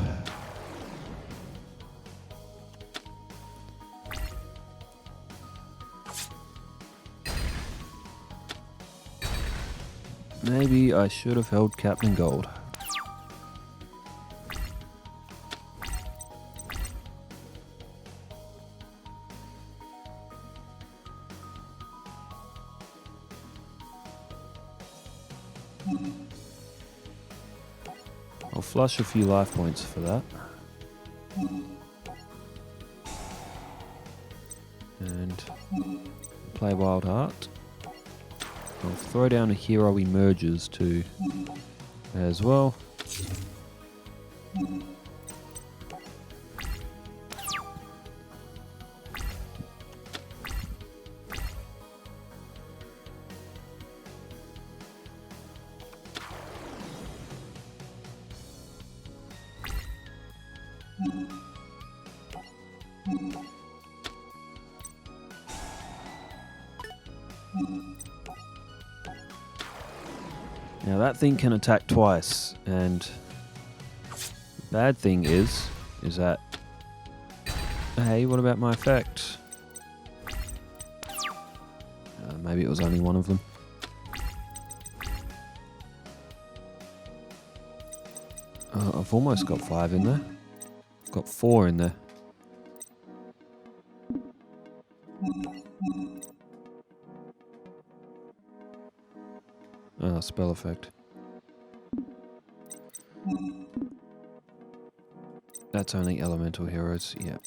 Maybe I should have held Captain Gold. I'll flush a few life points for that. And play Wild Heart. I'll throw down a hero emerges too as well. Now that thing can attack twice, and the bad thing is that, hey, what about my effect? Maybe it was only one of them. I've almost got 5 in there. I've got 4 in there. Spell effect. That's only elemental heroes, yeah.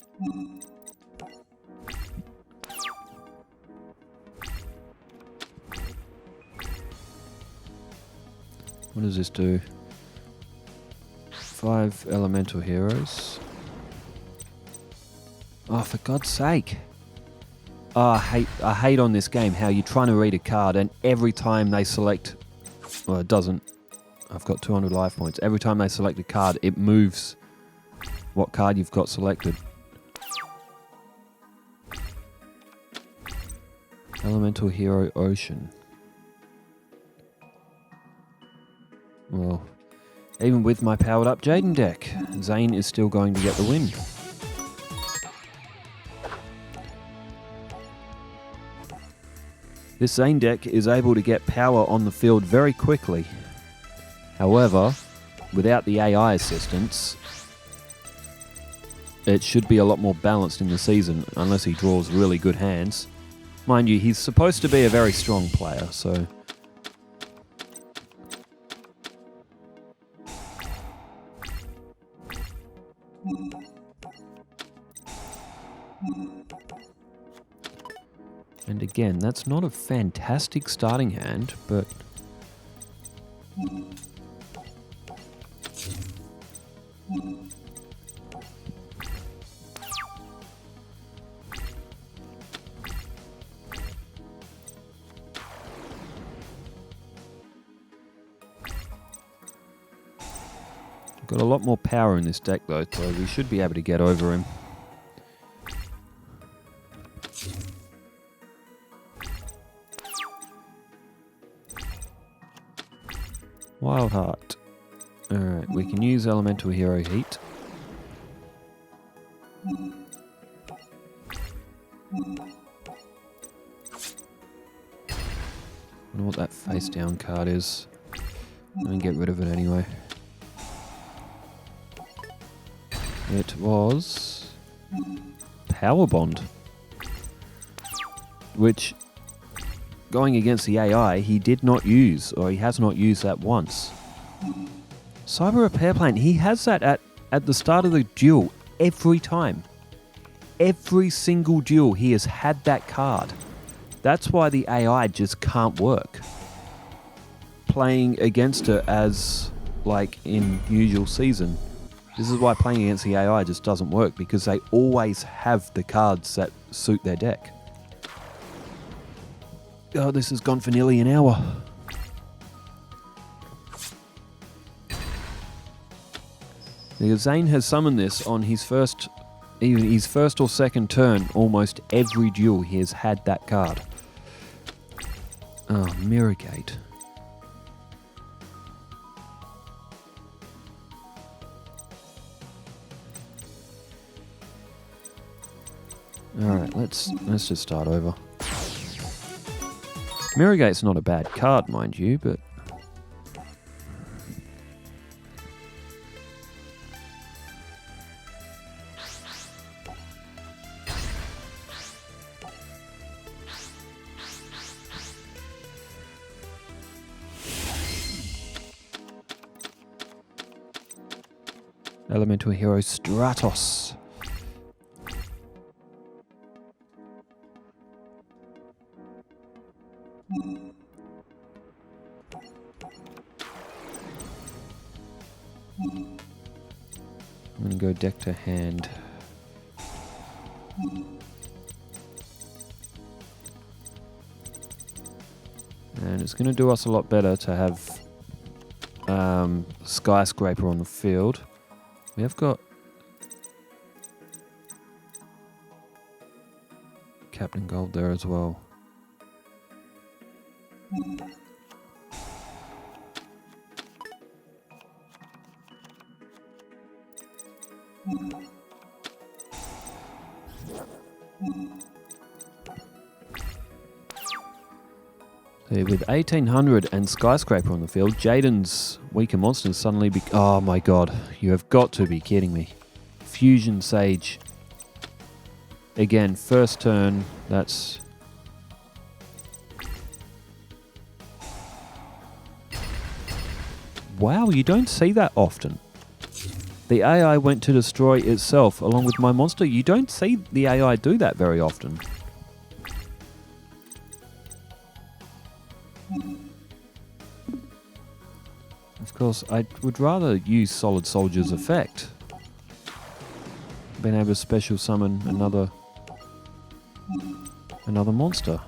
What does this do? 5 elemental heroes. Oh, for God's sake. Oh, I hate on this game how you're trying to read a card and every time they select... Well, it doesn't. I've got 200 life points. Every time they select a card, it moves what card you've got selected. Elemental Hero Ocean. Well, even with my powered up Jaden deck, Zane is still going to get the win. This Zane deck is able to get power on the field very quickly. However, without the AI assistance, it should be a lot more balanced in the season, unless he draws really good hands. Mind you, he's supposed to be a very strong player, so... And again, that's not a fantastic starting hand, but... Got a lot more power in this deck though, so we should be able to get over him. Wild Heart. Alright, we can use Elemental Hero Heat. I don't know what that face down card is. I'm gonna get rid of it anyway. It was Power Bond, which, going against the AI, he did not use, or he has not used that once. Cyber Repair Plan, he has that at the start of the duel every time. Every single duel he has had that card. That's why the AI just can't work. Playing against it as, like, in usual season. This is why playing against the AI just doesn't work, because they always have the cards that suit their deck. Oh, this has gone for nearly an hour. Because Zane has summoned this on his first, even his first or second turn, almost every duel he has had that card. Oh, Mirror Gate. Alright, let's just start over. Mirrogate's not a bad card, mind you, but... Elemental Hero Stratos. I'm going to go deck to hand. And it's going to do us a lot better to have Skyscraper on the field. We have got Captain Gold there as well. See, with 1800 and Skyscraper on the field, Jaden's weaker monsters suddenly oh my god, you have got to be kidding me. Fusion Sage. Again, first turn, that's... Wow, you don't see that often. The AI went to destroy itself along with my monster. You don't see the AI do that very often. Of course, I would rather use Solid Soldier's effect. Being able to special summon another monster.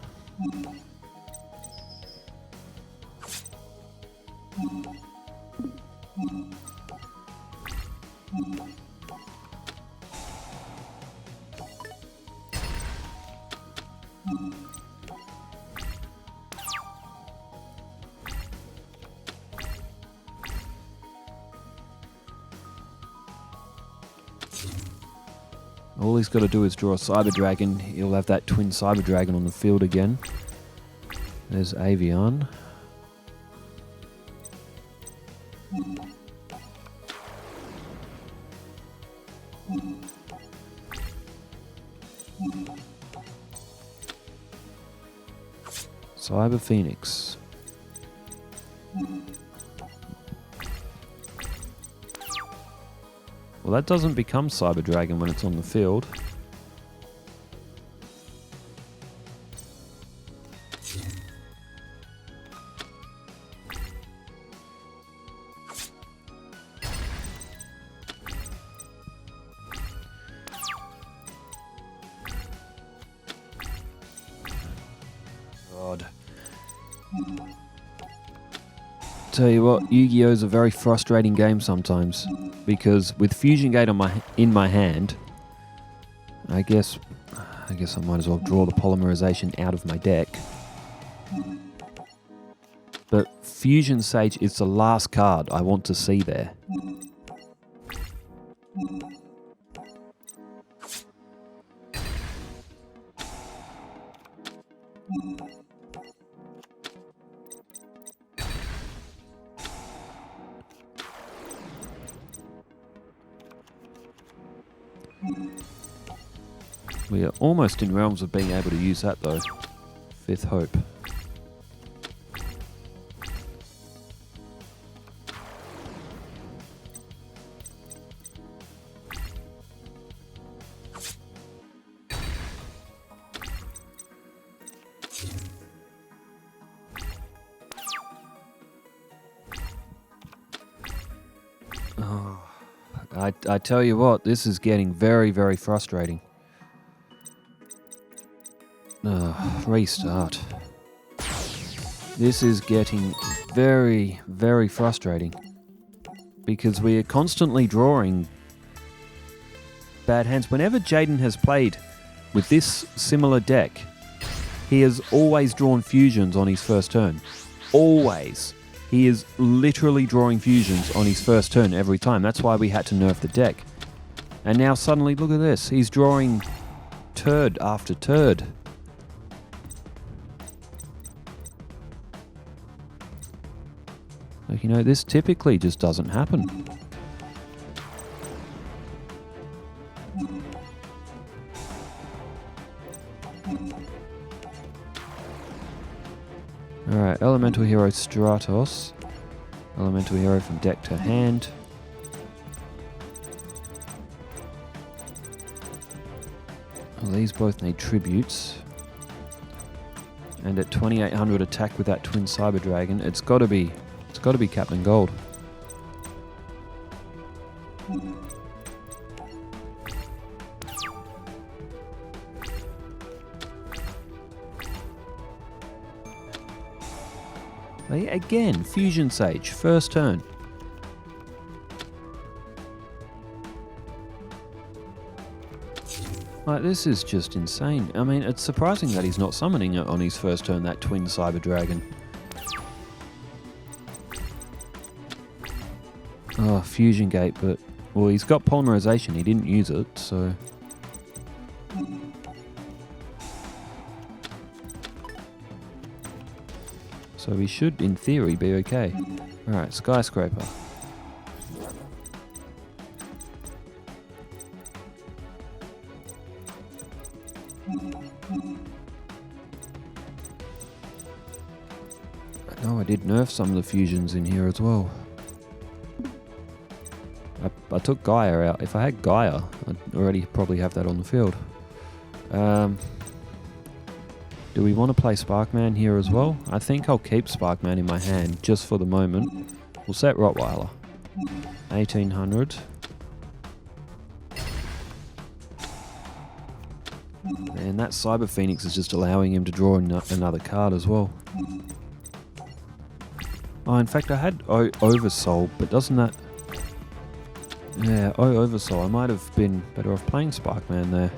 All he's got to do is draw a Cyber Dragon. He'll have that twin Cyber Dragon on the field again. There's Avian. Cyber Phoenix. Well, that doesn't become Cyber Dragon when it's on the field. God. Tell you what, Yu-Gi-Oh is a very frustrating game sometimes, because with Fusion Gate in my hand, I guess I might as well draw the polymerization out of my deck. But Fusion Sage is the last card I want to see there. We are almost in realms of being able to use that though. Fifth Hope. Oh, I tell you what, this is getting very, very frustrating. Restart. This is getting very, very frustrating because we are constantly drawing bad hands. Whenever Jaden has played with this similar deck, he has always drawn fusions on his first turn. Always. He is literally drawing fusions on his first turn every time. That's why we had to nerf the deck. And now suddenly, look at this. He's drawing turd after turd. Like, you know, this typically just doesn't happen. Alright, Elemental Hero Stratos. Elemental Hero from deck to hand. Well, these both need tributes. And at 2800 attack with that Twin Cyber Dragon, it's got to be Captain Gold. Again, Fusion Sage, first turn. Like, this is just insane. I mean, it's surprising that he's not summoning it on his first turn, that Twin Cyber Dragon. Oh, Fusion Gate, but... Well, he's got Polymerization, he didn't use it, so... So we should, in theory, be okay. Alright, Skyscraper. Oh, I did nerf some of the fusions in here as well. I took Gaia out. If I had Gaia, I'd already probably have that on the field. Do we want to play Sparkman here as well? I think I'll keep Sparkman in my hand just for the moment. We'll set Rottweiler. 1800. And that Cyber Phoenix is just allowing him to draw another card as well. Oh, in fact, I had Oversoul, but doesn't that... Yeah, Oversoul. I might have been better off playing Sparkman there.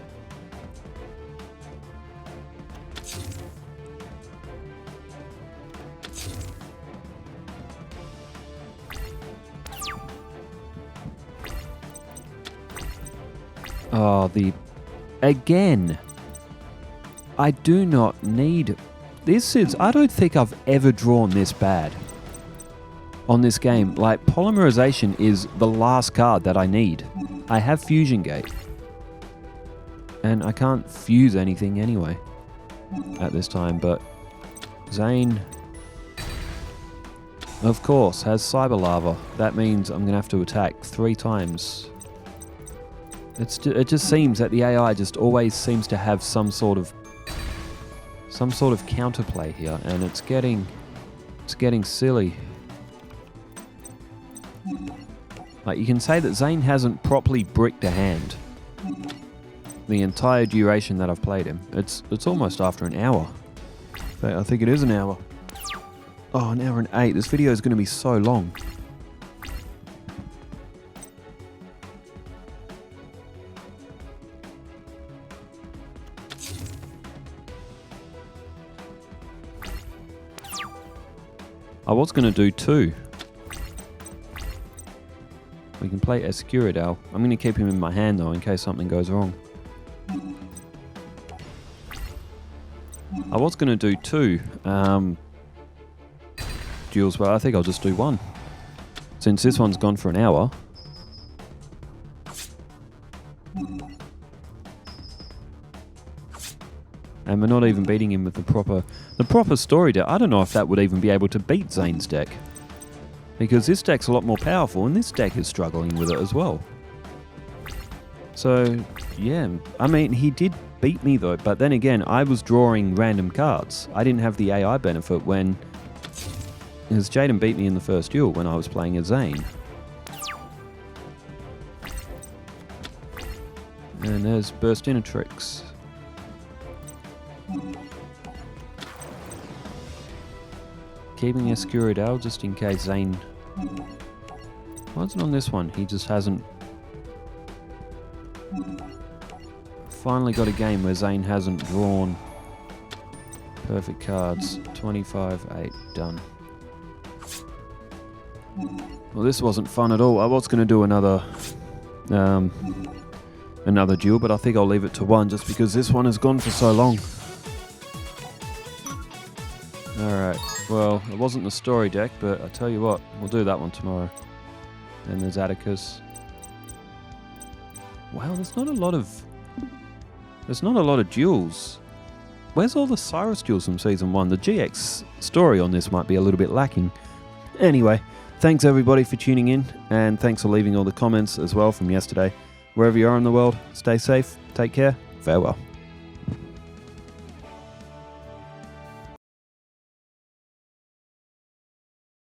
Oh, again, I do not need... I don't think I've ever drawn this bad on this game. Like, Polymerization is the last card that I need. I have Fusion Gate. And I can't fuse anything anyway at this time, but Zane, of course, has Cyber Lava. That means I'm going to have to attack 3 times. It just seems that the AI just always seems to have some sort of counterplay here, and it's getting silly. Like, you can say that Zane hasn't properly bricked a hand the entire duration that I've played him. It's almost after an hour. I think it is an hour. Oh, an hour and 8. This video is going to be so long. I was going to do 2. We can play Escuridal. I'm going to keep him in my hand though in case something goes wrong. I was going to do 2 duels, but I think I'll just do 1. Since this one's gone for an hour. And we're not even beating him with the proper story deck. I don't know if that would even be able to beat Zane's deck. Because this deck's a lot more powerful, and this deck is struggling with it as well. So, yeah. I mean, he did beat me though, but then again, I was drawing random cards. I didn't have the AI benefit when... Because Jaden beat me in the first duel when I was playing as Zane. And there's Burstinatrix. Keeping Escuridal just in case Zane... Why is it on this one? He just hasn't... Finally got a game where Zane hasn't drawn perfect cards. 25-8, done. Well, this wasn't fun at all. I was going to do another another duel, but I think I'll leave it to one just because this one has gone for so long. Alright, well, it wasn't the story deck, but I tell you what, we'll do that one tomorrow. And there's Atticus. Wow, there's not a lot of duels. Where's all the Cyrus duels from Season 1? The GX story on this might be a little bit lacking. Anyway, thanks everybody for tuning in, and thanks for leaving all the comments as well from yesterday. Wherever you are in the world, stay safe, take care, farewell.